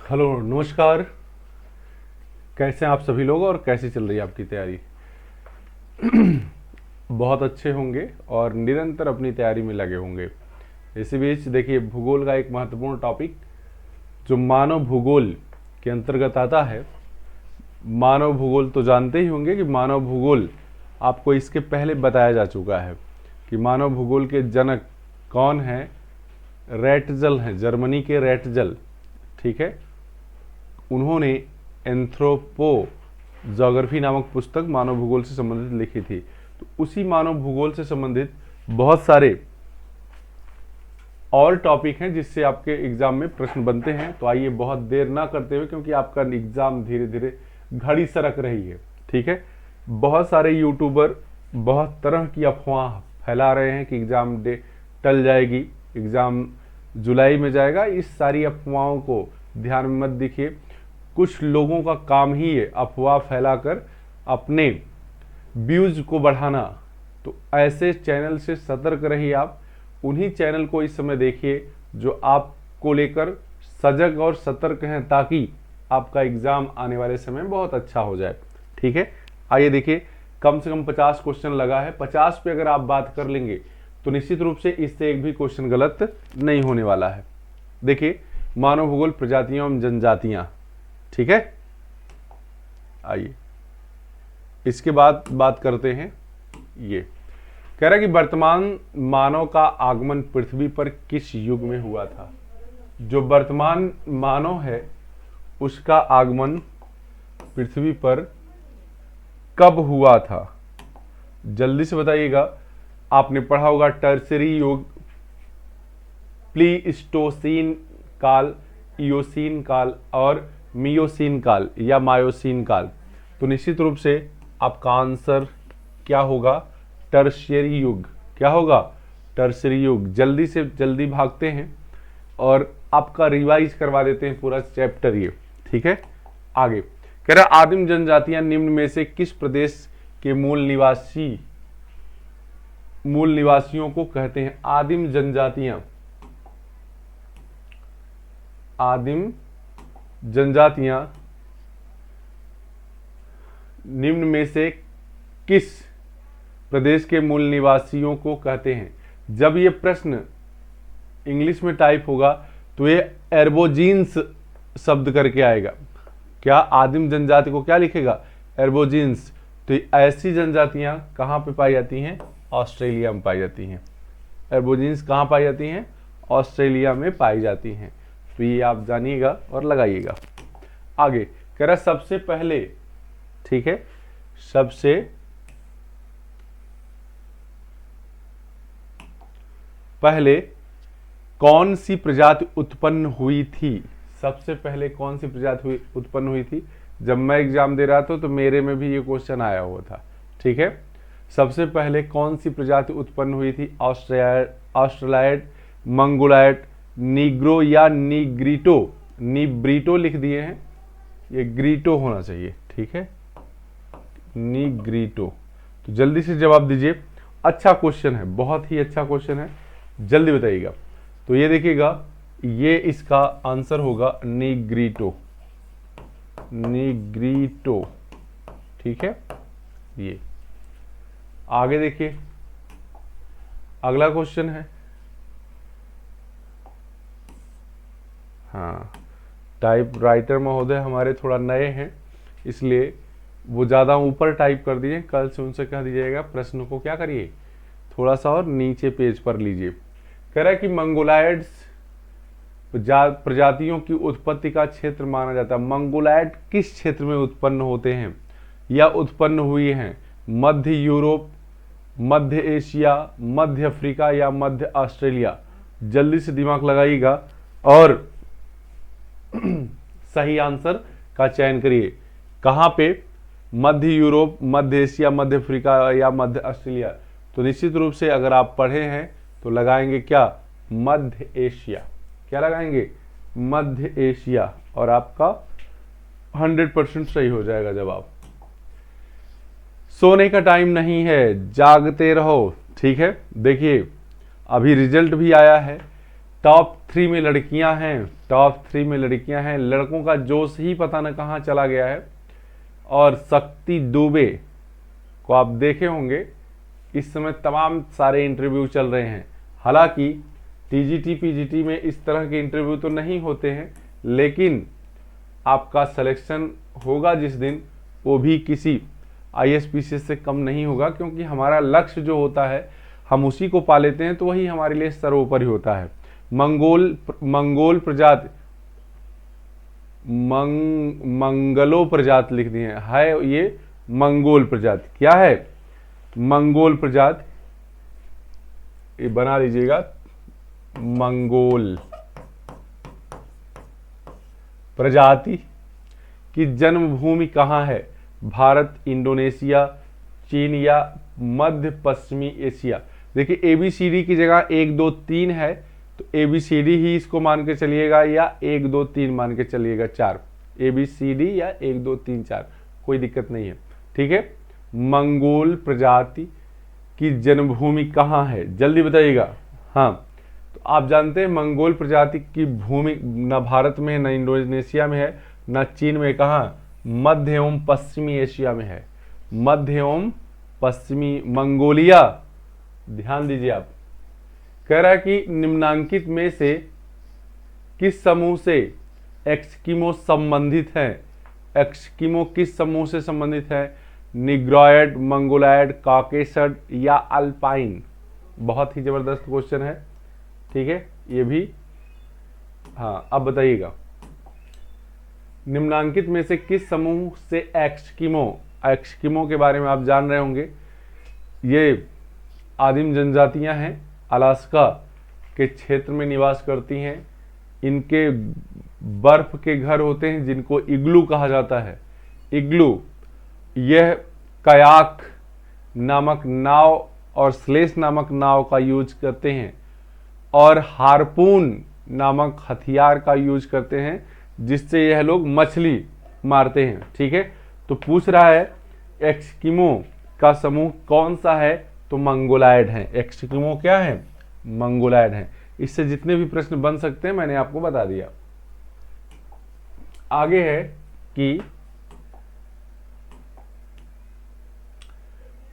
Hello नमस्कार। कैसे हैं आप सभी लोग और कैसी चल रही है आपकी तैयारी? बहुत अच्छे होंगे और निरंतर अपनी तैयारी में लगे होंगे। इसी बीच देखिए, भूगोल का एक महत्वपूर्ण टॉपिक जो मानव भूगोल के अंतर्गत आता है। मानव भूगोल तो जानते ही होंगे कि मानव भूगोल आपको इसके पहले बताया जा चुका है कि मानव भूगोल के जनक कौन हैं। रैटजल हैं, जर्मनी के रैटजल। ठीक है, उन्होंने एंथ्रोपो जोग्राफी नामक पुस्तक मानव भूगोल से संबंधित लिखी थी। तो उसी मानव भूगोल से संबंधित बहुत सारे और टॉपिक हैं जिससे आपके एग्जाम में प्रश्न बनते हैं। तो आइए बहुत देर ना करते हुए, क्योंकि आपका एग्जाम धीरे धीरे घड़ी सरक रही है। ठीक है, बहुत सारे यूट्यूबर बहुत तरह की अफवाह फैला रहे हैं कि एग्जाम डे टल जाएगी, एग्जाम जुलाई में जाएगा। इस सारी अफवाहों को ध्यान में मत दिखिए। कुछ लोगों का काम ही है अफवाह फैलाकर अपने व्यूज को बढ़ाना। तो ऐसे चैनल से सतर्क रहिए। आप उन्हीं चैनल को इस समय देखिए जो आपको लेकर सजग और सतर्क हैं, ताकि आपका एग्जाम आने वाले समय में बहुत अच्छा हो जाए। ठीक है, आइए देखिए, कम से कम 50 क्वेश्चन लगा है। 50 पे अगर आप बात कर लेंगे तो निश्चित रूप से इससे एक भी क्वेश्चन गलत नहीं होने वाला है। देखिए, मानव भूगोल, प्रजातियां एवं जनजातियां। ठीक है, आइए इसके बाद बात करते हैं। ये कह रहा है कि वर्तमान मानव का आगमन पृथ्वी पर किस युग में हुआ था। जो वर्तमान मानव है उसका आगमन पृथ्वी पर कब हुआ था? जल्दी से बताइएगा। आपने पढ़ा होगा टर्सरी युग, प्लीस्टोसीन काल, इयोसीन काल और मियोसीन काल या मायोसीन काल। तो निश्चित रूप से आपका आंसर क्या होगा? टर्शियरी युग। क्या होगा? टर्शियरी युग। जल्दी से जल्दी भागते हैं और आपका रिवाइज करवा देते हैं पूरा चैप्टर ये। ठीक है, आगे कह रहा आदिम जनजातियां निम्न में से किस प्रदेश के मूल निवासियों को कहते हैं? आदिम जनजातियां, आदिम जनजातियां निम्न में से किस प्रदेश के मूल निवासियों को कहते हैं? जब ये प्रश्न इंग्लिश में टाइप होगा तो ये एर्बोजीन्स शब्द करके आएगा। क्या आदिम जनजाति को क्या लिखेगा? एर्बोजीन्स। तो ऐसी जनजातियां कहां पे पाई जाती हैं? ऑस्ट्रेलिया में पाई जाती हैं। एर्बोजीन्स कहां पाई जाती हैं? ऑस्ट्रेलिया में पाई जाती हैं। तो ये आप जानिएगा और लगाइएगा। आगे कह रहा सबसे पहले, ठीक है, सबसे पहले कौन सी प्रजाति उत्पन्न हुई थी? सबसे पहले कौन सी प्रजाति उत्पन्न हुई थी? जब मैं एग्जाम दे रहा था तो मेरे में भी ये क्वेश्चन आया हुआ था। ठीक है, सबसे पहले कौन सी प्रजाति उत्पन्न हुई थी? ऑस्ट्रेलाइड, मंगोलाइड, नीग्रो या नीग्रीटो। नीब्रीटो लिख दिए हैं, ये ग्रीटो होना चाहिए। ठीक है, नीग्रीटो। तो जल्दी से जवाब दीजिए। अच्छा क्वेश्चन है, बहुत ही अच्छा क्वेश्चन है, जल्दी बताइएगा। तो ये देखिएगा, ये इसका आंसर होगा नीग्रीटो। नीग्रीटो। ठीक है, ये आगे देखिए, अगला क्वेश्चन है। हाँ, टाइपराइटर महोदय हमारे थोड़ा नए हैं, इसलिए वो ज़्यादा ऊपर टाइप कर दीजिए। कल से उनसे कह दीजिएगा प्रश्न को क्या करिए, थोड़ा सा और नीचे पेज पर लीजिए। कह रहा है कि मंगोलाइड्स प्रजातियों की उत्पत्ति का क्षेत्र माना जाता है। मंगोलाइड किस क्षेत्र में उत्पन्न होते हैं या उत्पन्न हुई हैं? मध्य यूरोप, मध्य एशिया, मध्य अफ्रीका या मध्य ऑस्ट्रेलिया? जल्दी से दिमाग लगाइएगा और सही आंसर का चयन करिए। कहां पे? मध्य यूरोप, मध्य एशिया, मध्य अफ्रीका या मध्य ऑस्ट्रेलिया? तो निश्चित रूप से अगर आप पढ़े हैं तो लगाएंगे क्या? मध्य एशिया। क्या लगाएंगे? मध्य एशिया। और आपका 100% सही हो जाएगा जवाब। सोने का टाइम नहीं है, जागते रहो। ठीक है, देखिए अभी रिजल्ट भी आया है। टॉप 3 में लड़कियां हैं, टॉप 3 में लड़कियां हैं। लड़कों का जोश ही पता न कहाँ चला गया है। और शक्ति दुबे को आप देखे होंगे, इस समय तमाम सारे इंटरव्यू चल रहे हैं। हालांकि टीजीटी पीजीटी में इस तरह के इंटरव्यू तो नहीं होते हैं, लेकिन आपका सिलेक्शन होगा जिस दिन, वो भी किसी आईएएस से कम नहीं होगा, क्योंकि हमारा लक्ष्य जो होता है हम उसी को पा लेते हैं, तो वही हमारे लिए सर्वोपरि होता है। मंगोल प्रजाति, मंगलो प्रजाति लिख दिए है ये मंगोल प्रजाति। क्या है? मंगोल प्रजाति, ये बना लीजिएगा, मंगोल प्रजाति की जन्मभूमि कहाँ है? भारत, इंडोनेशिया, चीन या मध्य पश्चिमी एशिया। देखिए ABCD की जगह 1 2 3 है, तो ABCD ही इसको मान के चलिएगा, या 1 2 3 मान के चलिएगा, 4 ABCD या 1 2 3 4, कोई दिक्कत नहीं है। ठीक है, मंगोल प्रजाति की जन्मभूमि कहाँ है? जल्दी बताइएगा। हाँ, तो आप जानते हैं मंगोल प्रजाति की भूमि न भारत में है, न इंडोनेशिया में है, न चीन में। कहाँ? मध्य एवं पश्चिमी एशिया में है। मध्य एवं पश्चिमी मंगोलिया। ध्यान दीजिए आप, कह रहा है कि निम्नांकित में से किस समूह से एस्किमो संबंधित है? एस्किमो किस समूह से संबंधित है? निग्रोइड, मंगोलाइड, कॉकेसड या अल्पाइन? बहुत ही जबरदस्त क्वेश्चन है। ठीक है, ये भी। हाँ, अब बताइएगा, निम्नांकित में से किस समूह से एस्किमो के बारे में आप जान रहे होंगे। ये आदिम जनजातियां हैं, अलास्का के क्षेत्र में निवास करती हैं। इनके बर्फ के घर होते हैं जिनको इग्लू कहा जाता है। इग्लू, यह कयाक नामक नाव और स्लेश नामक नाव का यूज करते हैं, और हार्पून नामक हथियार का यूज करते हैं, जिससे यह लोग मछली मारते हैं। ठीक है, तो पूछ रहा है एस्किमो का समूह कौन सा है? तो मंगोलाइड है। एस्किमो क्या है? मंगोलाइड है। इससे जितने भी प्रश्न बन सकते हैं मैंने आपको बता दिया। आगे है कि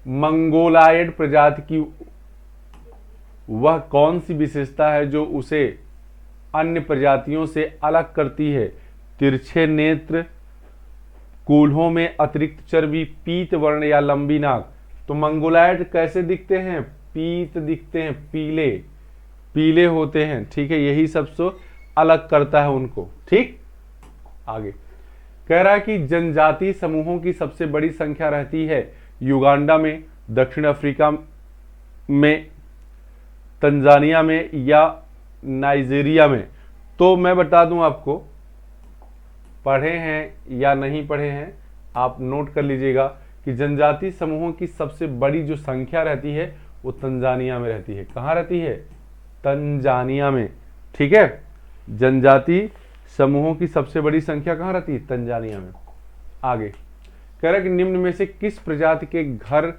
मंगोलाइड प्रजाति की वह कौन सी विशेषता है जो उसे अन्य प्रजातियों से अलग करती है? तिरछे नेत्र, कूल्हों में अतिरिक्त चर्बी, पीत वर्ण या लंबी नाक। तो मंगोलाइड कैसे दिखते हैं? पीत दिखते हैं, पीले पीले होते हैं। ठीक है, यही सबसे अलग करता है उनको। ठीक, आगे कह रहा है कि जनजाति समूहों की सबसे बड़ी संख्या रहती है युगांडा में, दक्षिण अफ्रीका में, तंजानिया में या नाइजीरिया में। तो मैं बता दूं आपको, पढ़े हैं या नहीं पढ़े हैं आप नोट कर लीजिएगा कि जनजाति समूहों की सबसे बड़ी जो संख्या रहती है वो तंजानिया में रहती है। कहाँ रहती है? तंजानिया में। ठीक है, जनजाति समूहों की सबसे बड़ी संख्या कहाँ रहती है? तंजानिया में। आगे कह रहा है कि निम्न में से किस प्रजाति के घर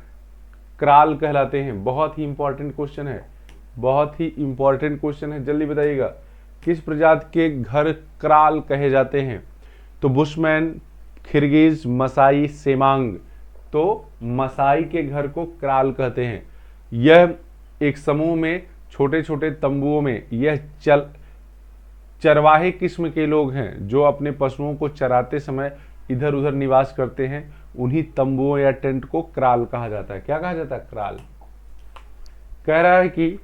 क्राल कहलाते हैं? बहुत ही इंपॉर्टेंट क्वेश्चन है, बहुत ही इंपॉर्टेंट क्वेश्चन है, जल्दी बताइएगा। किस प्रजाति के घर क्राल कहे जाते हैं? तो बुशमैन, खिरगिज, मसाई, सेमांग। तो मसाई के घर को क्राल कहते हैं। यह एक समूह में छोटे छोटे तंबुओं में, यह चरवाहे किस्म के लोग हैं जो अपने पशुओं को चराते समय इधर उधर निवास करते हैं। उन्हीं तंबुओं या टेंट को क्राल कहा जाता है। क्या कहा जाता है? क्राल। कह रहा है कि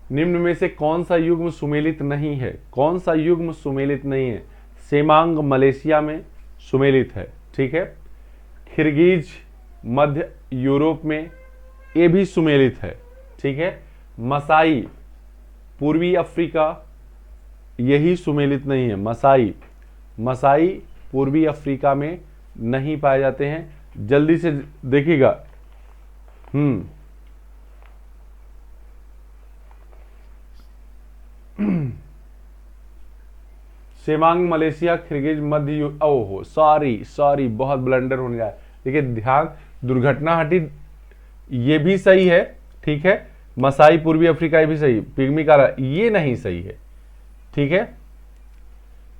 निम्न में से कौन सा युग्म सुमेलित नहीं है? कौन सा युग्म सुमेलित नहीं है? सेमांग मलेशिया में सुमेलित है। ठीक है, खिरगिज मध्य यूरोप में, ये भी सुमेलित है। ठीक है, मसाई पूर्वी अफ्रीका, यही सुमेलित नहीं है। मसाई पूर्वी अफ्रीका में नहीं पाए जाते हैं। जल्दी से देखिएगा। सेमांग मलेशिया, खिरगिज मध्य ओहो सॉरी बहुत ब्लंडर होने जा रहा है। देखिए ध्यान, दुर्घटना हटी ये भी सही है, ठीक है। मसाई पूर्वी अफ्रीका ये भी सही, पिग्मी काला ये नहीं सही है, ठीक है।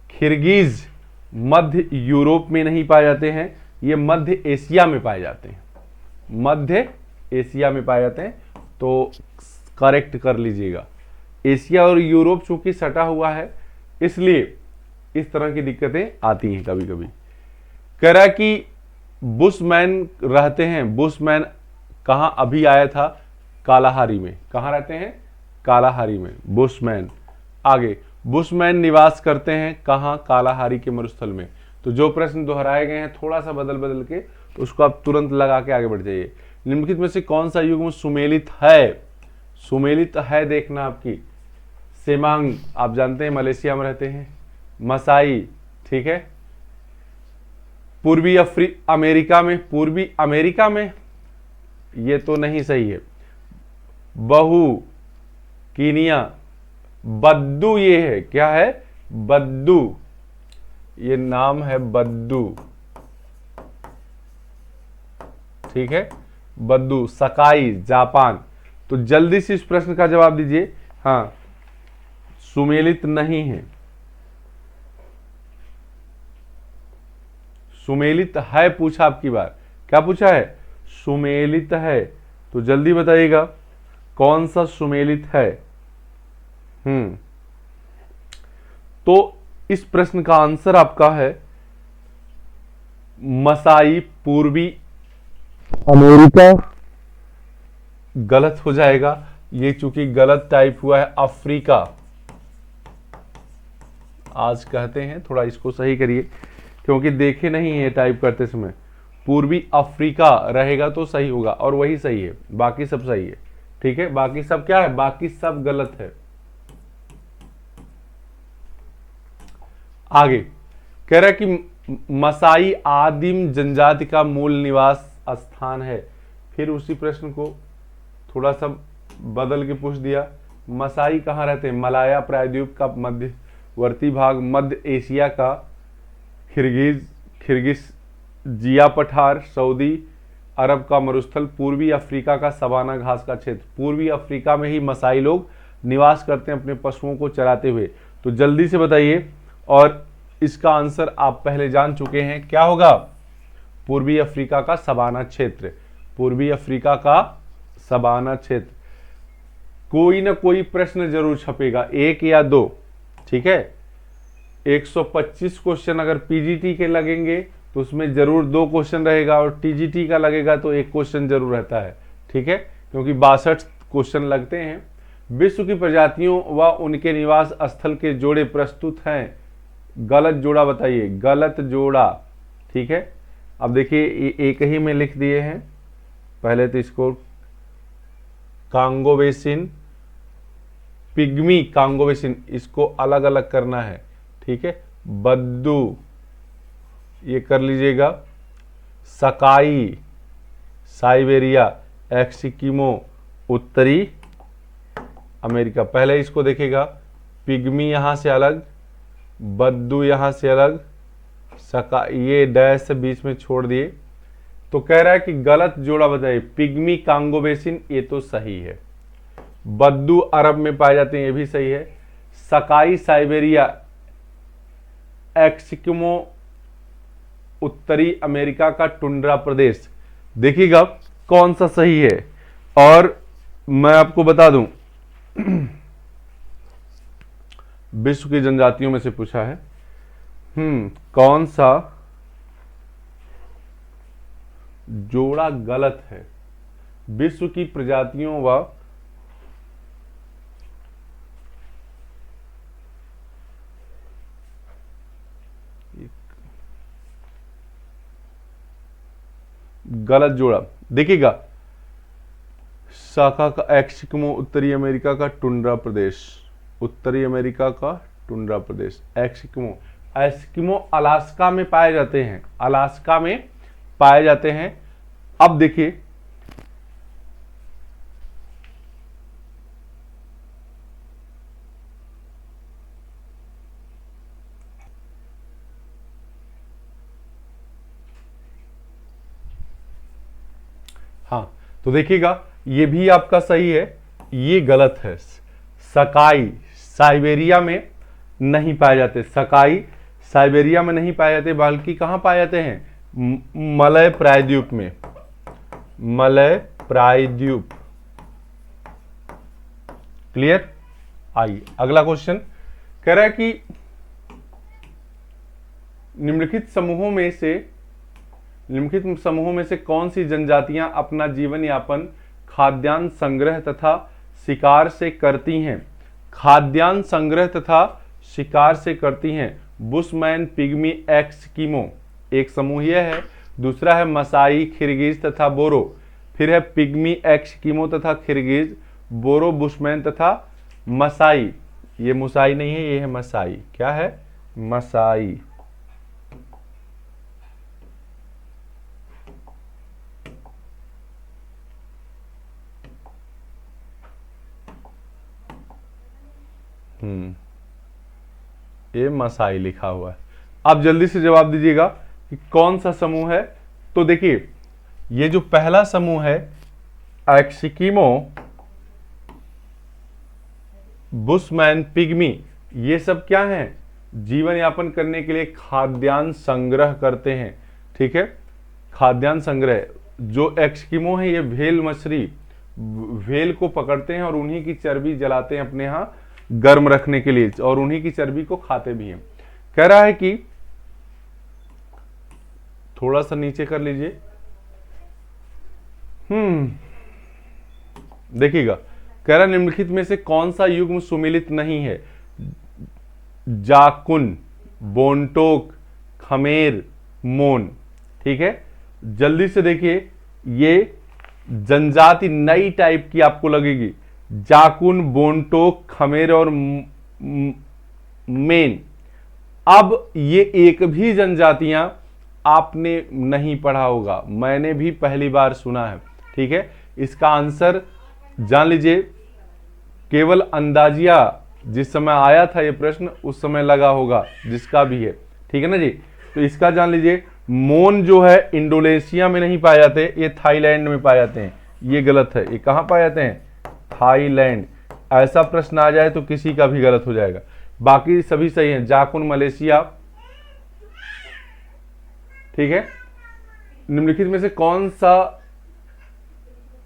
खिरगिज मध्य यूरोप में नहीं पाए जाते हैं, ये मध्य एशिया में पाए जाते हैं, मध्य एशिया में पाए जाते हैं, तो करेक्ट कर लीजिएगा। एशिया और यूरोप चूंकि सटा हुआ है इसलिए इस तरह की दिक्कतें आती हैं कभी कभी। कह रहा कि बुशमैन रहते हैं, बुशमैन कहां अभी आया था, कालाहारी में। कहां रहते हैं, कालाहारी में बुशमैन। आगे बुशमैन निवास करते हैं कहां, कालाहारी के मरुस्थल में। तो जो प्रश्न दोहराए गए हैं थोड़ा सा बदल बदल के, तो उसको आप तुरंत लगा के आगे बढ़ जाइए। निम्नलिखित में से कौन सा युग्म सुमेलित है, सुमेलित है देखना आपकी। सेमांग आप जानते हैं मलेशिया में रहते हैं, मसाई, ठीक है। पूर्वी अमेरिका में, पूर्वी अमेरिका में ये तो नहीं सही है। बहु कीनिया, बद्दू ये है, क्या है, बद्दू, ये नाम है बद्दू, ठीक है, बद्दू। सकाई जापान। तो जल्दी से इस प्रश्न का जवाब दीजिए। हाँ, सुमेलित नहीं है, सुमेलित है पूछा आपकी बार, क्या पूछा है, सुमेलित है। तो जल्दी बताइएगा कौन सा सुमेलित है। तो इस प्रश्न का आंसर आपका है मसाई पूर्वी अमेरिका। गलत हो जाएगा, ये चूंकि गलत टाइप हुआ है अफ्रीका। आज कहते हैं थोड़ा इसको सही करिए, क्योंकि देखे नहीं है टाइप करते समय। पूर्वी अफ्रीका रहेगा तो सही होगा, और वही सही है, बाकी सब सही है, ठीक है। बाकी सब क्या है, बाकी सब गलत है। आगे कह रहा है कि मसाई आदिम जनजाति का मूल निवास स्थान है। फिर उसी प्रश्न को थोड़ा सा बदल के पूछ दिया। मसाई कहाँ रहते हैं, मलाया प्रायद्वीप का मध्यवर्ती भाग, मध्य एशिया का खिरगिज जिया पठार, सऊदी अरब का मरुस्थल, पूर्वी अफ्रीका का सवाना घास का क्षेत्र। पूर्वी अफ्रीका में ही मसाई लोग निवास करते हैं अपने पशुओं को चराते हुए। तो जल्दी से बताइए, और इसका आंसर आप पहले जान चुके हैं, क्या होगा, पूर्वी अफ्रीका का सवाना क्षेत्र, पूर्वी अफ्रीका का सवाना क्षेत्र। कोई ना कोई प्रश्न जरूर छपेगा, एक या दो, ठीक है। 125 क्वेश्चन अगर पीजीटी के लगेंगे तो उसमें जरूर 2 क्वेश्चन रहेगा, और टीजीटी का लगेगा तो 1 क्वेश्चन जरूर रहता है, ठीक है, क्योंकि 62 क्वेश्चन लगते हैं। विश्व की प्रजातियों व उनके निवास स्थल के जोड़े प्रस्तुत हैं। गलत जोड़ा बताइए, गलत जोड़ा, ठीक है। अब देखिए एक ही में लिख दिए हैं, पहले तो इसको Congo basin, pygmy Congo basin, इसको अलग अलग करना है, ठीक है। बद्दू ये कर लीजिएगा, सकाई साइबेरिया, एस्किमो उत्तरी अमेरिका। पहले इसको देखेगा, पिग्मी यहां से अलग, बद्दू यहां से अलग, सका ये डैश बीच में छोड़ दिए। तो कह रहा है कि गलत जोड़ा बताइए, पिग्मी कांगो बेसिन ये तो सही है, बद्दू अरब में पाए जाते हैं ये भी सही है, सकाई साइबेरिया, एस्किमो उत्तरी अमेरिका का टुंड्रा प्रदेश। देखिएगा कौन सा सही है। और मैं आपको बता दूं विश्व की जनजातियों में से पूछा है, कौन सा जोड़ा गलत है। विश्व की प्रजातियों व गलत जोड़ा, देखिएगा शाखा का एस्किमो उत्तरी अमेरिका का टुंड्रा प्रदेश, उत्तरी अमेरिका का टुंड्रा प्रदेश, एस्किमो। एस्किमो अलास्का में पाए जाते हैं, अलास्का में पाए जाते हैं। अब देखिए हाँ, तो देखिएगा ये भी आपका सही है, ये गलत है। सकाई साइबेरिया में नहीं पाए जाते, सकाई साइबेरिया में नहीं पाए जाते, बल्कि कहां पाए जाते हैं? मलय प्रायद्वीप में, मलय प्रायद्वीप। क्लियर? आइए अगला क्वेश्चन कह रहा है कि निम्नलिखित समूहों में से कौन सी जनजातियां अपना जीवन यापन खाद्यान्न संग्रह तथा शिकार से करती हैं? खाद्यान्न संग्रह तथा शिकार से करती हैं। बुशमैन, पिग्मी, एस्किमो एक समूह यह है। दूसरा है मसाई, किर्गिज तथा बोरो। फिर है पिग्मी, एस्किमो तथा किर्गिज, बोरो, बुशमैन तथा मसाई। ये मुसाई नहीं है, ये है मसाई। क्या है? मसाई। ये मसाई लिखा हुआ है। आप जल्दी से जवाब दीजिएगा कि कौन सा समूह है। तो देखिए, ये जो पहला समूह है एस्किमो, बुशमैन, पिग्मी, ये सब क्या हैं? जीवन यापन करने के लिए खाद्यान्न संग्रह करते हैं। ठीक है, खाद्यान्न संग्रह। जो एस्किमो है ये व्हेल मछली, व्हेल को पकड़ते हैं और उन्हीं की चर्बी जलाते हैं अपने यहाँ गर्म रखने के लिए, और उन्हीं की चर्बी को खाते भी हैं। कह रहा है कि थोड़ा सा नीचे कर लीजिए। देखिएगा, कह रहा निम्नलिखित में से कौन सा युग्म सुमेलित नहीं है? जाकुन, बोनटोक, खमेर, मोन। ठीक है, जल्दी से देखिए, ये जनजाति नई टाइप की आपको लगेगी। जाकुन, बोनटोक, खमेर और मेन। अब ये एक भी जनजातियां आपने नहीं पढ़ा होगा, मैंने भी पहली बार सुना है। ठीक है, इसका आंसर जान लीजिए। केवल अंदाजिया जिस समय आया था ये प्रश्न उस समय लगा होगा, जिसका भी है। ठीक है ना जी? तो इसका जान लीजिए, मोन जो है इंडोनेशिया में नहीं पाए जाते, ये थाईलैंड में पाए जाते हैं। ये गलत है। ये कहां पाए जाते हैं? थाईलैंड। ऐसा प्रश्न आ जाए तो किसी का भी गलत हो जाएगा, बाकी सभी सही हैं। जाकुन मलेशिया। ठीक है, निम्नलिखित में से कौन सा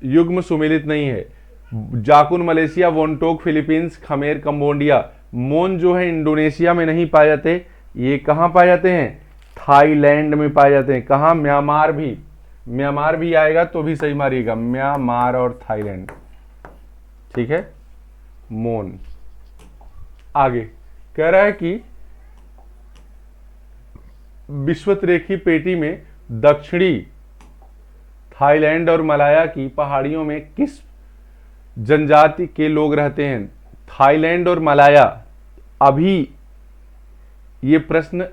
युग्म सुमेलित नहीं है? जाकुन मलेशिया, वोनटोक फिलीपींस, खमेर कंबोडिया। मोन जो है इंडोनेशिया में नहीं पाए जाते, ये कहां पाए जाते हैं? थाईलैंड में पाए जाते हैं। कहां? म्यांमार भी, म्यांमार भी आएगा तो भी सही मारिएगा, म्यांमार और थाईलैंड। ठीक है, मोन। आगे कह रहा है कि विषुवतरेखी पेटी में दक्षिणी थाईलैंड और मलाया की पहाड़ियों में किस जनजाति के लोग रहते हैं? थाईलैंड और मलाया। अभी ये प्रश्न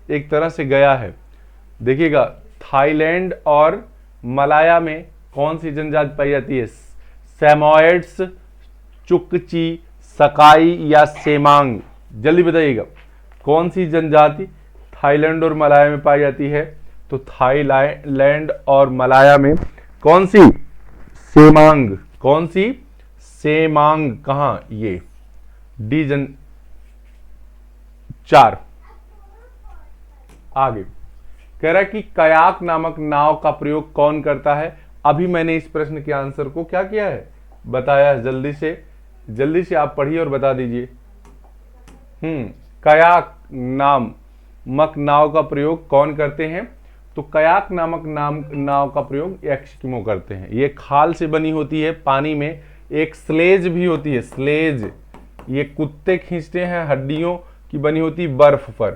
एक तरह से गया है। देखिएगा, थाईलैंड और मलाया में कौन सी जनजाति पाई जाती है? सैमोयड्स, चुकची, सकाई या सेमांग? जल्दी बताइएगा, कौन सी जनजाति थाईलैंड और मलाया में पाई जाती है? तो थाईलैंड और मलाया में कौन सी? सेमांग। कौन सी? सेमांग। कहां? ये डी 4। आगे कह रहा है कि कयाक नामक नाव का प्रयोग कौन करता है? अभी मैंने इस प्रश्न के आंसर को क्या किया है? बताया है। जल्दी से आप पढ़िए और बता दीजिए। कयाक नामक नाव का प्रयोग कौन करते हैं? तो कयाक नामक नाव का प्रयोग एस्किमो करते हैं। ये खाल से बनी होती है, पानी में एक स्लेज भी होती है, स्लेज। ये कुत्ते खींचते हैं, हड्डियों की बनी होती बर्फ पर।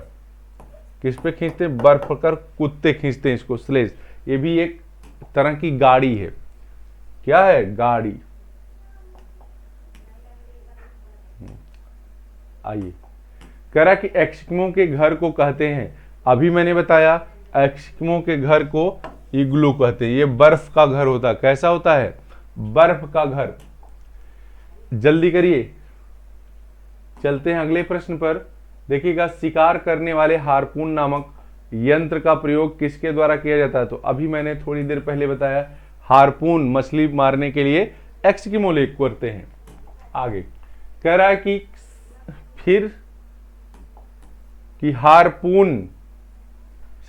किस पे खींचते हैं? बर्फ पर कुत्ते खींचते हैं इसको, स्लेज। ये भी एक तरह की गाड़ी है। क्या है? गाड़ी। आइए, कह रहा कि एस्किमो के घर को कहते हैं, अभी मैंने बताया एस्किमो के घर को इग्लू कहते हैं। ये बर्फ का घर होता है। कैसा होता है? बर्फ का घर। जल्दी करिए, चलते हैं अगले प्रश्न पर। देखिएगा, शिकार करने वाले हार्पून नामक यंत्र का प्रयोग किसके द्वारा किया जाता है? तो अभी मैंने थोड़ी देर पहले बताया, हार्पून मछली मारने के लिए एक्सकिमो लेक करते हैं। आगे कह रहा है कि फिर कि हारपून,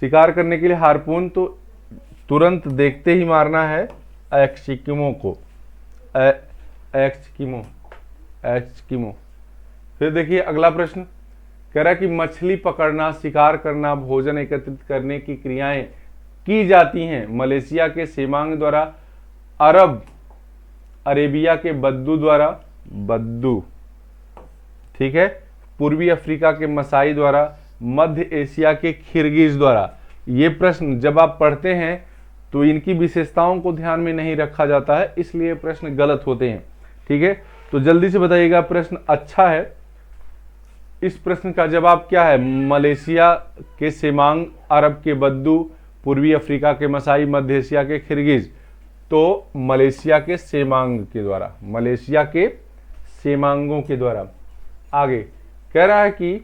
शिकार करने के लिए हारपून तो तुरंत देखते ही मारना है एक्सकिमो को, एक्सकिमो, एक्सकिमो। फिर देखिए अगला प्रश्न कह रहा है कि मछली पकड़ना, शिकार करना, भोजन एकत्रित करने की क्रियाएं की जाती हैं मलेशिया के सेमांग द्वारा, अरेबिया के बद्दू द्वारा, बद्दू, ठीक है, पूर्वी अफ्रीका के मसाई द्वारा, मध्य एशिया के किर्गिज द्वारा। ये प्रश्न जब आप पढ़ते हैं तो इनकी विशेषताओं को ध्यान में नहीं रखा जाता है, इसलिए प्रश्न गलत होते हैं। ठीक है, तो जल्दी से बताइएगा, प्रश्न अच्छा है। इस प्रश्न का जवाब क्या है? मलेशिया के सेमांग, अरब के बद्दू, पूर्वी अफ्रीका के मसाई, मध्य एशिया के किर्गिज। तो मलेशिया के सेमांग के द्वारा, मलेशिया के सेमांगों के द्वारा। आगे कह रहा है कि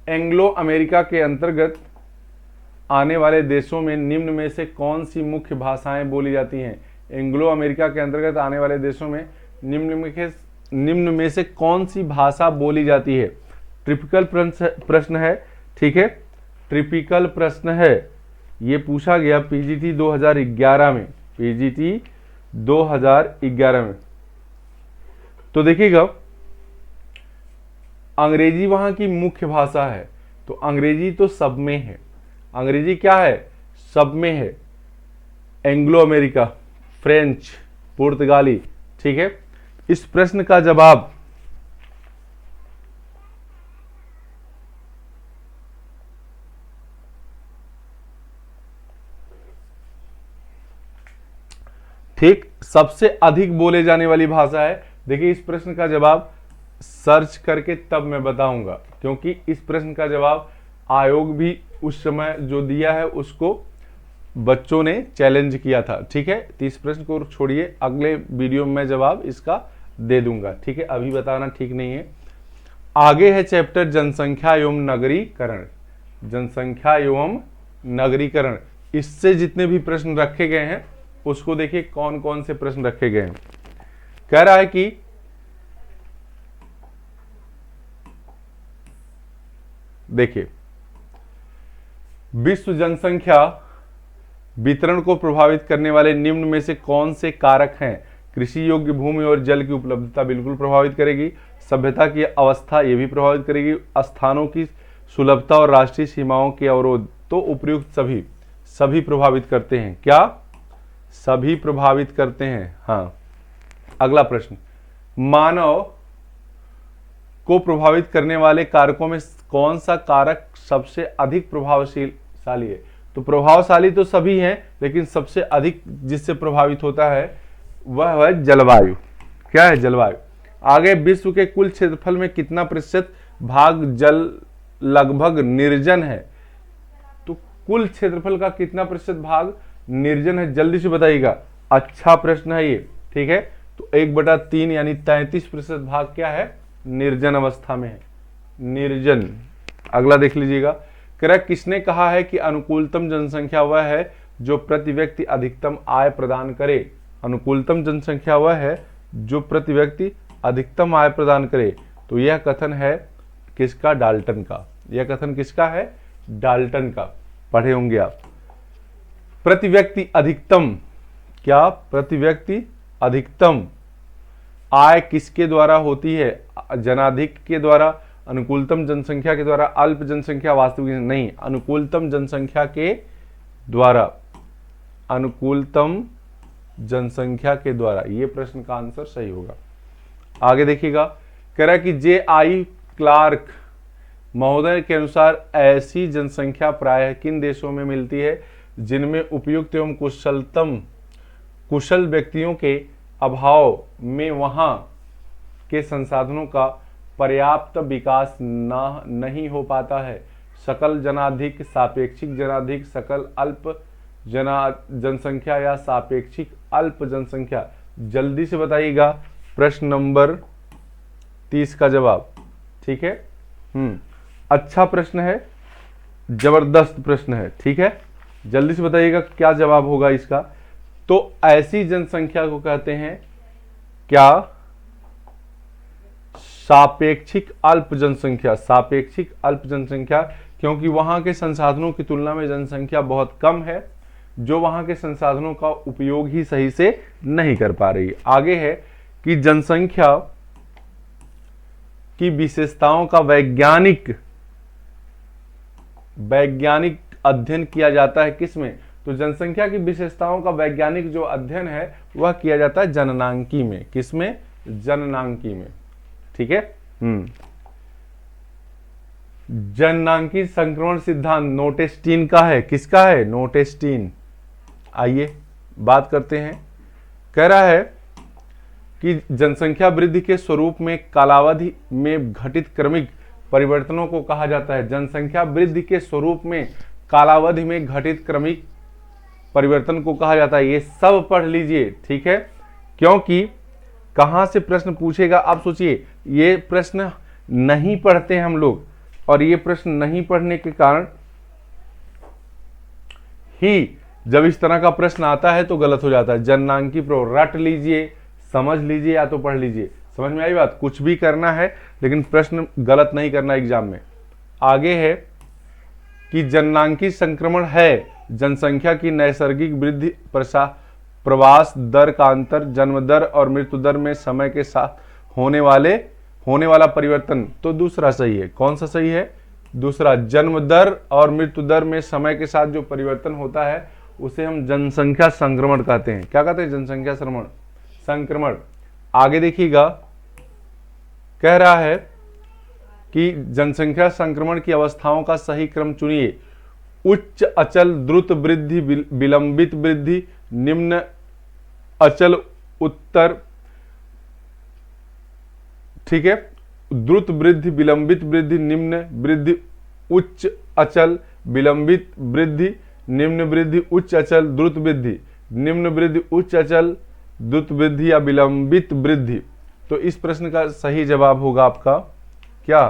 एंग्लो अमेरिका के अंतर्गत आने वाले देशों में निम्न में से कौन सी मुख्य भाषाएं बोली जाती हैं? एंग्लो अमेरिका के अंतर्गत आने वाले देशों में निम्न में से कौन सी भाषा बोली जाती है? ट्रिपिकल प्रश्न है, ठीक है, ट्रिपिकल प्रश्न है। ये पूछा गया पीजीटी 2011 में, पीजीटी 2011 में। तो देखिएगा, अंग्रेजी वहां की मुख्य भाषा है, तो अंग्रेजी तो सब में है। अंग्रेजी क्या है? सब में है। एंग्लो अमेरिका, फ्रेंच, पुर्तगाली, ठीक है। इस प्रश्न का जवाब ठीक सबसे अधिक बोले जाने वाली भाषा है। देखिए, इस प्रश्न का जवाब सर्च करके तब मैं बताऊंगा, क्योंकि इस प्रश्न का जवाब आयोग भी उस समय जो दिया है उसको बच्चों ने चैलेंज किया था। ठीक है, तो इस प्रश्न को छोड़िए, अगले वीडियो में मैं जवाब इसका दे दूंगा। ठीक है, अभी बताना ठीक नहीं है। आगे है चैप्टर जनसंख्या एवं नगरीकरण, जनसंख्या एवं नगरीकरण। इससे जितने भी प्रश्न रखे गए हैं उसको देखिए कौन कौन से प्रश्न रखे गए हैं। कह रहा है कि देखिए, विश्व जनसंख्या वितरण को प्रभावित करने वाले निम्न में से कौन से कारक हैं? कृषि योग्य भूमि और जल की उपलब्धता बिल्कुल प्रभावित करेगी, सभ्यता की अवस्था ये भी प्रभावित करेगी, स्थानों की सुलभता और राष्ट्रीय सीमाओं के अवरोध। तो उपयुक्त सभी प्रभावित करते हैं। क्या? सभी प्रभावित करते हैं। हाँ, अगला प्रश्न, मानव को प्रभावित करने वाले कारकों में कौन सा कारक सबसे अधिक प्रभावशाली है? तो प्रभावशाली तो सभी हैं, लेकिन सबसे अधिक जिससे प्रभावित होता है वह है जलवायु। क्या है? जलवायु। आगे, विश्व के कुल क्षेत्रफल में कितना प्रतिशत भाग जल लगभग निर्जन है? तो कुल क्षेत्रफल का कितना प्रतिशत भाग निर्जन है? जल्दी से बताइएगा, अच्छा प्रश्न है ये। ठीक है, तो 1/3 यानी 33% भाग क्या है? निर्जन अवस्था में है, निर्जन। अगला देख लीजिएगा, किसने कहा है कि अनुकूलतम जनसंख्या वह है जो प्रति व्यक्ति अधिकतम आय प्रदान करे? अनुकूलतम जनसंख्या वह है जो प्रति व्यक्ति अधिकतम आय प्रदान करे। तो यह कथन है किसका? डाल्टन का। यह कथन किसका है? डाल्टन का। पढ़े होंगे आप। प्रति व्यक्ति अधिकतम, क्या? प्रति व्यक्ति अधिकतम आय किसके द्वारा होती है? जनाधिक के द्वारा, अनुकूलतम जनसंख्या के द्वारा, अल्प जनसंख्या, वास्तविक नहीं, अनुकूलतम जनसंख्या के द्वारा, अनुकूलतम जनसंख्या के द्वारा। ये प्रश्न का आंसर सही होगा। आगे देखिएगा, कह रहा है कि J.I. क्लार्क महोदय के अनुसार ऐसी जनसंख्या प्रायः किन देशों में मिलती है जिनमें उपयुक्त एवं कुशल व्यक्तियों के अभाव में वहां के संसाधनों का पर्याप्त विकास नहीं हो पाता है? सकल जनाधिक, सापेक्षिक जनाधिक, सकल अल्प जनसंख्या या सापेक्षिक अल्प जनसंख्या? जल्दी से बताइएगा प्रश्न नंबर 30 का जवाब। ठीक है, अच्छा प्रश्न है, जबरदस्त प्रश्न है। ठीक है, जल्दी से बताइएगा क्या जवाब होगा इसका। तो ऐसी जनसंख्या को कहते हैं क्या? सापेक्षिक अल्प जनसंख्या। सापेक्षिक अल्प जनसंख्या, क्योंकि वहां के संसाधनों की तुलना में जनसंख्या बहुत कम है, जो वहां के संसाधनों का उपयोग ही सही से नहीं कर पा रही। आगे है कि जनसंख्या की विशेषताओं का वैज्ञानिक अध्ययन किया जाता है किसमें? तो जनसंख्या की विशेषताओं का वैज्ञानिक जो अध्ययन है वह किया जाता है जननांकी में। किसमें? जननांकी में। ठीक है। जननांकी संक्रमण सिद्धांत नोटेस्टीन का है। किसका है? नोटेस्टीन। आइए बात करते हैं। कह रहा है कि जनसंख्या वृद्धि के स्वरूप में कालावधि में घटित क्रमिक परिवर्तनों को कहा जाता है। जनसंख्या वृद्धि के स्वरूप में कालावधि में घटित क्रमिक परिवर्तन को कहा जाता है। ये सब पढ़ लीजिए, ठीक है, क्योंकि कहां से प्रश्न पूछेगा आप सोचिए। ये प्रश्न नहीं पढ़ते हम लोग, और ये प्रश्न नहीं पढ़ने के कारण ही जब इस तरह का प्रश्न आता है तो गलत हो जाता है। जननांकी प्रो रट लीजिए, समझ लीजिए या तो पढ़ लीजिए। समझ में आई बात? कुछ भी करना है लेकिन प्रश्न गलत नहीं करना एग्जाम में। आगे है कि जननांकी संक्रमण है जनसंख्या की नैसर्गिक वृद्धि प्रवास दर का अंतर, जन्म दर और मृत्यु दर में समय के साथ होने वाला परिवर्तन। तो दूसरा सही है। कौन सा सही है? दूसरा। जन्म दर और मृत्यु दर में समय के साथ जो परिवर्तन होता है उसे हम जनसंख्या संक्रमण कहते हैं। क्या कहते हैं? जनसंख्या संक्रमण। आगे देखिएगा, कह रहा है कि जनसंख्या संक्रमण की अवस्थाओं का सही क्रम चुनिए। उच्च अचल द्रुत वृद्धि, विलंबित वृद्धि, निम्न अचल उत्तर। ठीक है। द्रुत वृद्धि, विलंबित वृद्धि, निम्न वृद्धि, उच्च अचल, विलंबित वृद्धि, निम्न वृद्धि, उच्च अचल, द्रुत वृद्धि, निम्न वृद्धि, उच्च अचल, द्रुत वृद्धि या विलंबित वृद्धि। तो इस प्रश्न का सही जवाब होगा आपका क्या?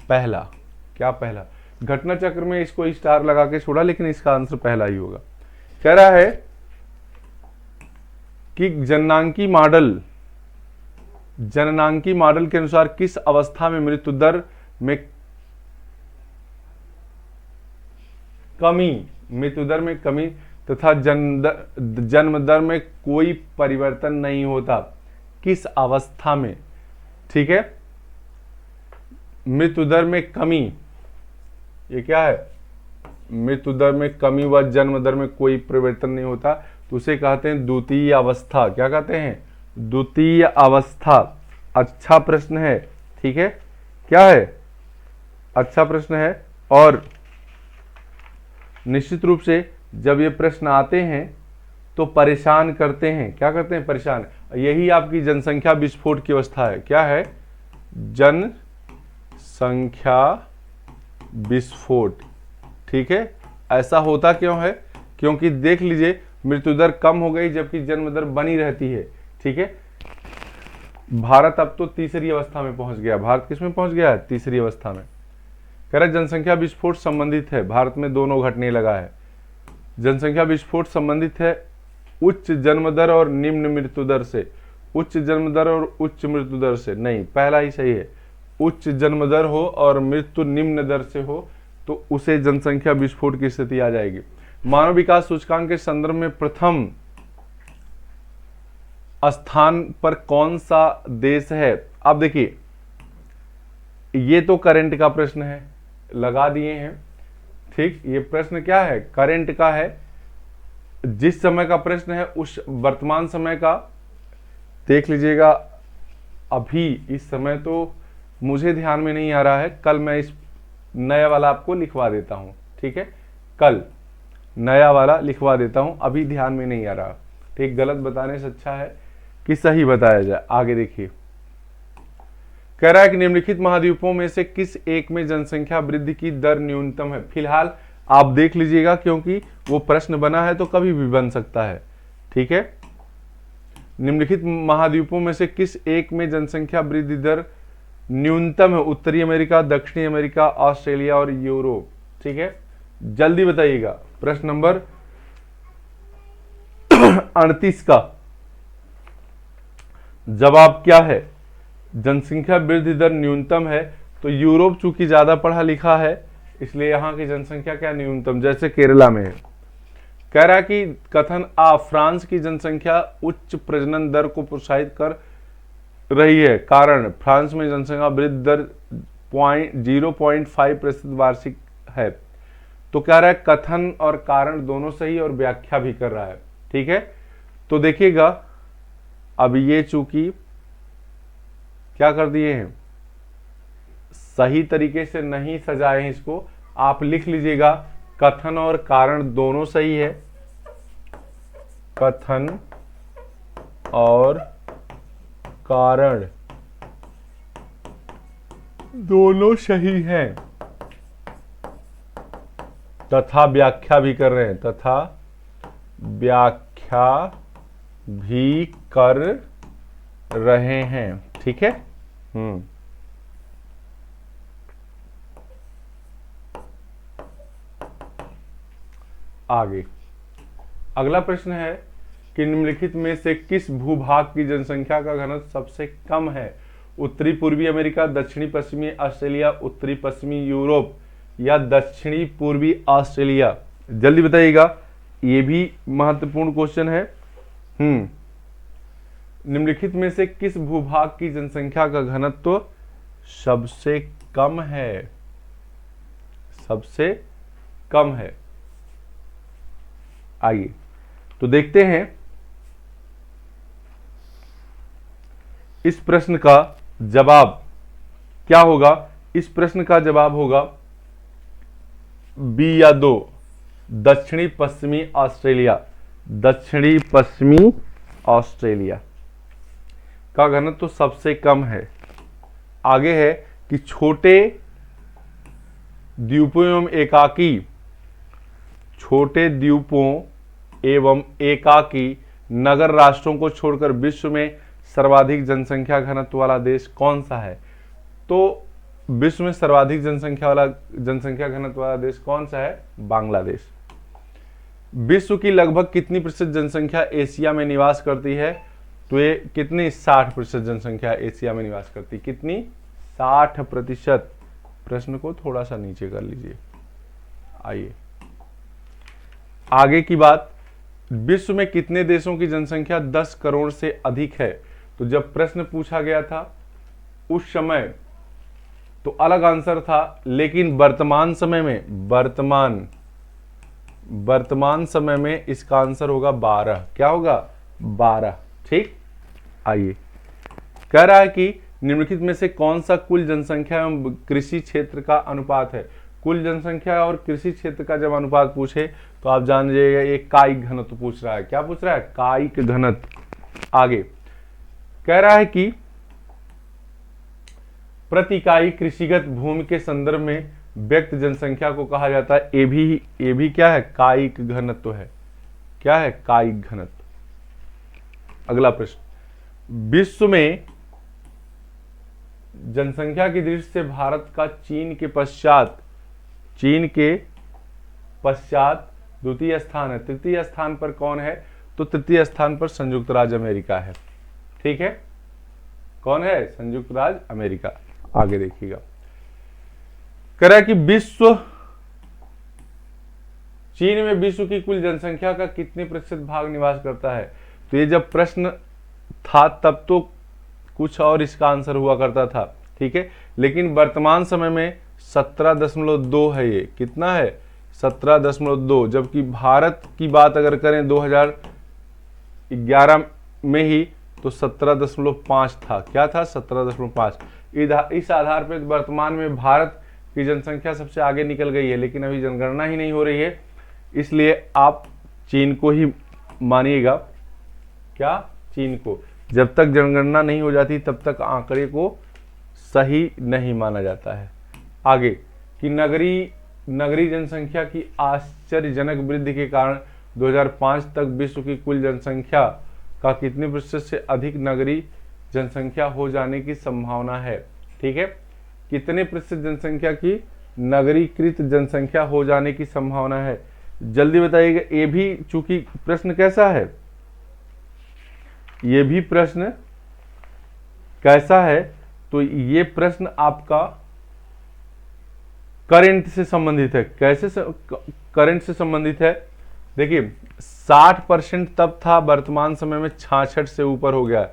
पहला। क्या? पहला। घटना चक्र में इसको स्टार लगा के छोड़ा, लेकिन इसका आंसर पहला ही होगा। कह रहा है कि जननांकी मॉडल के अनुसार किस अवस्था में मृत्यु दर में कमी तथा जन्म दर में कोई परिवर्तन नहीं होता? किस अवस्था में? ठीक है। मृत्यु दर में कमी, ये क्या है? मृत्यु दर में कमी व जन्म दर में कोई परिवर्तन नहीं होता, तो उसे कहते हैं द्वितीय अवस्था। क्या कहते हैं? द्वितीय अवस्था। अच्छा प्रश्न है, ठीक है। क्या है? अच्छा प्रश्न है। और निश्चित रूप से जब ये प्रश्न आते हैं तो परेशान करते हैं। क्या करते हैं? परेशान। यही आपकी जनसंख्या विस्फोट की अवस्था है। क्या है? जनसंख्या विस्फोट। ठीक है। ऐसा होता क्यों है? क्योंकि देख लीजिए, मृत्यु दर कम हो गई जबकि जन्म दर बनी रहती है। ठीक है। भारत अब तो तीसरी अवस्था में पहुंच गया। भारत किस में पहुंच गया है? तीसरी अवस्था में। कह रहा जनसंख्या विस्फोट संबंधित है, भारत में दोनों घटने लगा है। जनसंख्या विस्फोट संबंधित है उच्च जन्म दर और निम्न मृत्यु दर से। उच्च जन्म दर और उच्च मृत्यु दर से नहीं, पहला ही सही है। उच्च जन्म दर हो और मृत्यु निम्न दर से हो तो उसे जनसंख्या विस्फोट की स्थिति आ जाएगी। मानव विकास सूचकांक के संदर्भ में प्रथम स्थान पर कौन सा देश है? अब देखिए, ये तो करंट का प्रश्न है, लगा दिए हैं। ठीक, ये प्रश्न क्या है? करंट का है। जिस समय का प्रश्न है उस वर्तमान समय का देख लीजिएगा। अभी इस समय तो मुझे ध्यान में नहीं आ रहा है, कल मैं इस नया वाला आपको लिखवा देता हूं। ठीक है, कल नया वाला लिखवा देता हूं, अभी ध्यान में नहीं आ रहा। ठीक, गलत बताने से अच्छा है कि सही बताया जाए। आगे देखिए, कह रहा है कि निम्नलिखित महाद्वीपों में से किस एक में जनसंख्या वृद्धि की दर न्यूनतम है? फिलहाल आप देख लीजिएगा, क्योंकि वो प्रश्न बना है तो कभी भी बन सकता है। ठीक है, निम्नलिखित महाद्वीपों में से किस एक में जनसंख्या वृद्धि दर न्यूनतम है? उत्तरी अमेरिका, दक्षिणी अमेरिका, ऑस्ट्रेलिया और यूरोप। ठीक है, जल्दी बताइएगा। प्रश्न नंबर 38 का जवाब क्या है? जनसंख्या वृद्धि दर न्यूनतम है, तो यूरोप चूंकि ज्यादा पढ़ा लिखा है इसलिए यहां की जनसंख्या क्या न्यूनतम, जैसे केरला में है। कह रहा है कि कथन आ, फ्रांस की जनसंख्या उच्च प्रजनन दर को प्रोत्साहित कर रही है, कारण फ्रांस में जनसंख्या वृद्धि दर 0.5% वार्षिक है। तो कह रहा है कथन और कारण दोनों सही और व्याख्या भी कर रहा है। ठीक है, तो देखिएगा अब ये चूंकि क्या कर दिए हैं, सही तरीके से नहीं सजाए हैं इसको, आप लिख लीजिएगा कथन और कारण दोनों सही है, कथन और कारण दोनों सही हैं, तथा व्याख्या भी कर रहे हैं, तथा व्याख्या भी कर रहे हैं। ठीक है, आगे अगला प्रश्न है कि निम्नलिखित में से किस भूभाग की जनसंख्या का घनत्व सबसे कम है? उत्तरी पूर्वी अमेरिका, दक्षिणी पश्चिमी ऑस्ट्रेलिया, उत्तरी पश्चिमी यूरोप या दक्षिणी पूर्वी ऑस्ट्रेलिया? जल्दी बताइएगा, ये भी महत्वपूर्ण क्वेश्चन है। निम्नलिखित में से किस भूभाग की जनसंख्या का घनत्व सबसे कम है? सबसे कम है। आइए तो देखते हैं इस प्रश्न का जवाब क्या होगा। इस प्रश्न का जवाब होगा बी या दो, दक्षिणी पश्चिमी ऑस्ट्रेलिया। दक्षिणी पश्चिमी ऑस्ट्रेलिया का घनत्व तो सबसे कम है। आगे है कि छोटे द्वीपों एवं एकाकी, छोटे द्वीपों एवं एकाकी नगर राष्ट्रों को छोड़कर विश्व में सर्वाधिक जनसंख्या घनत्व वाला देश कौन सा है? तो विश्व में सर्वाधिक जनसंख्या घनत्व वाला देश कौन सा है? बांग्लादेश। विश्व की लगभग कितनी प्रतिशत जनसंख्या एशिया में निवास करती है? तो ये कितनी? 60% जनसंख्या एशिया में निवास करती है। कितनी? 60%। प्रश्न को थोड़ा सा नीचे कर लीजिए। आइए आगे की बात, विश्व में कितने देशों की जनसंख्या 10 करोड़ से अधिक है? तो जब प्रश्न पूछा गया था उस समय तो अलग आंसर था, लेकिन वर्तमान समय में इसका आंसर होगा 12। क्या होगा? 12। ठीक, आइए कह रहा है कि निम्नलिखित में से कौन सा कुल जनसंख्या एवं कृषि क्षेत्र का अनुपात है? कुल जनसंख्या और कृषि क्षेत्र का जब अनुपात पूछे तो आप जान लीजिएगा ये कायिक घनत्व पूछ रहा है। क्या पूछ रहा है? कायिक घनत्व। आगे कह रहा है कि प्रति इकाई कृषिगत भूमि के संदर्भ में व्यक्त जनसंख्या को कहा जाता है। ये भी क्या है? कायिक घनत्व है। क्या है? कायिक घनत्व। अगला प्रश्न, विश्व में जनसंख्या की दृष्टि से भारत का चीन के पश्चात द्वितीय स्थान है। तृतीय स्थान पर कौन है? तो तृतीय स्थान पर संयुक्त राज्य अमेरिका है। ठीक है, कौन है? संयुक्त राज्य अमेरिका। आगे देखिएगा, कह रहा है कि चीन में विश्व की कुल जनसंख्या का कितने प्रतिशत भाग निवास करता है? तो ये जब प्रश्न था तब तो कुछ और इसका आंसर हुआ करता था। ठीक है, लेकिन वर्तमान समय में 17.2 है। ये कितना है? 17.2। जबकि भारत की बात अगर करें 2011 में ही तो 17.5 था। क्या था? 17.5। इस आधार पर वर्तमान में भारत की जनसंख्या सबसे आगे निकल गई है, लेकिन अभी जनगणना ही नहीं हो रही है, इसलिए आप चीन को ही मानिएगा। क्या? चीन को। जब तक जनगणना नहीं हो जाती तब तक आंकड़े को सही नहीं माना जाता है। आगे कि नगरीय जनसंख्या की आश्चर्यजनक वृद्धि के कारण 2005 तक विश्व की कुल जनसंख्या का कितने प्रतिशत से अधिक नगरीय जनसंख्या हो जाने की संभावना है? ठीक है, कितने प्रतिशत जनसंख्या की नगरीकृत जनसंख्या हो जाने की संभावना है? जल्दी बताइएगा। ये भी चूंकि प्रश्न कैसा है? ये भी प्रश्न कैसा है, तो ये प्रश्न आपका करंट से संबंधित है। कैसे करंट से संबंधित है, देखिए 60% तब था, वर्तमान समय में 66 से ऊपर हो गया,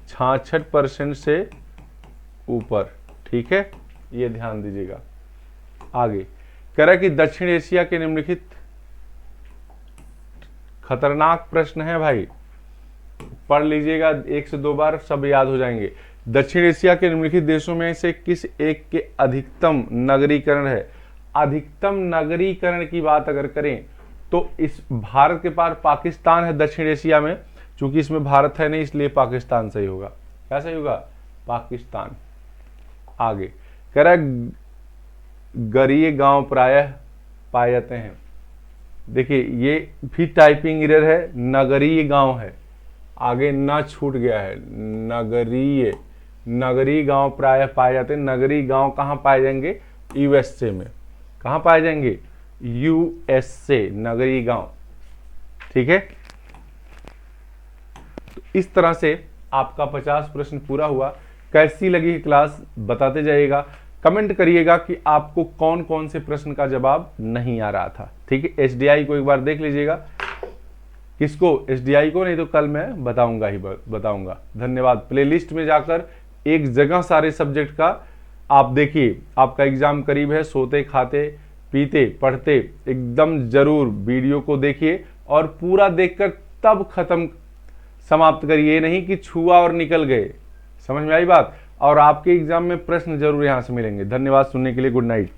66% से ऊपर। ठीक है, ये ध्यान दीजिएगा। आगे कह रहा है कि दक्षिण एशिया के निम्नलिखित, खतरनाक प्रश्न है भाई, पढ़ लीजिएगा 1 से 2 बार, सब याद हो जाएंगे। दक्षिण एशिया के निम्नलिखित देशों में से किस एक के अधिकतम नगरीकरण है। अधिकतम नगरीकरण की बात अगर करें तो इस भारत के पार पाकिस्तान है दक्षिण एशिया में, चूंकि इसमें भारत है नहीं इसलिए पाकिस्तान सही होगा। क्या सही होगा, पाकिस्तान। आगे कह रहा है गरीय गांव प्रायः पाए जाते हैं। देखिए ये भी टाइपिंग एरर है, नगरीय गांव है, आगे ना छूट गया है, नगरीय, नगरीय गांव प्रायः पाए जाते हैं। नगरीय गांव कहां पाए जाएंगे, यूएसए में। कहां पाए जाएंगे, यूएसए, नगरीय गांव। ठीक है, तो इस तरह से आपका 50 प्रश्न पूरा हुआ। कैसी लगी क्लास बताते जाइएगा, कमेंट करिएगा कि आपको कौन कौन से प्रश्न का जवाब नहीं आ रहा था। ठीक है, एसडीआई को एक बार देख लीजिएगा। किसको, एसडीआई को, नहीं तो कल मैं बताऊंगा ही बताऊंगा। धन्यवाद। प्लेलिस्ट में जाकर एक जगह सारे सब्जेक्ट का आप देखिए, आपका एग्जाम करीब है, सोते खाते पीते पढ़ते एकदम जरूर वीडियो को देखिए और पूरा देखकर तब खत्म समाप्त करिए, नहीं कि छुआ और निकल गए। समझ में आई बात। और आपके एग्जाम में प्रश्न जरूर यहां से मिलेंगे। धन्यवाद सुनने के लिए, गुड नाइट।